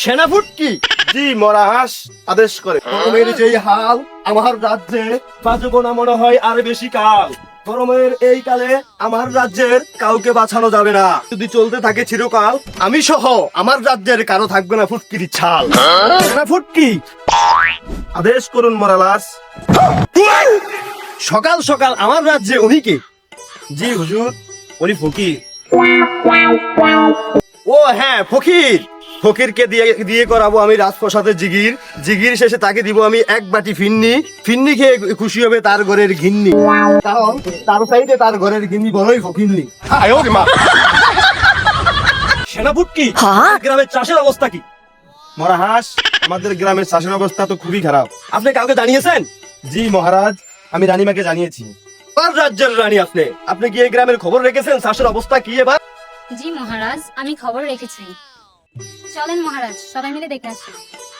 সেনাফুটকি। জি মহারাজ আদেশ করে। গরমের যেই হাল আমার রাজ্যে বাঁচবো না মনে হয় আর বেশি কাল। গরমের এই কালে আমার রাজ্যের কাউকে বাঁচানো যাবে না। যদি চলতে থাকে চিরকাল, আমি সহ আমার রাজ্যের কারো থাকবে না ফুটকির ছাল। সেনাফুটকি। আদেশ করুন মহারাজ। সকাল সকাল আমার রাজ্যে উনি কে? জি হুজুর, উনি ফকির। ও হ্যাঁ, ফকির। ফকিরকে দিয়ে করাবো আমি রাজপ্রসাদের জিগির। জিগির শেষে তাকে দিব আমি এক বাটি ফিন্নি। ফিন্নি খেয়ে খুশি হবে তার ঘরের ঘিন্নি, কারণ তার সাইডে তার ঘরের ঘিন্নি বড়ই ফকিন্নি। সেনাফুটকি, গ্রামের চাষের অবস্থা কি? মহারাজ আমাদের গ্রামের চাষের অবস্থা তো খুবই খারাপ। আপনি কাউকে জানিয়েছেন? জি মহারাজ, আমি রানীমাকে জানিয়েছি। আর রাজ্যের রানী আপনি, আপনি কি এই গ্রামের খবর রেখেছেন চাষের অবস্থা কি এবার? জি মহারাজ, আমি খবর রেখেছি। চলেন মহারাজ, সবাই মিলে দেখে আসি।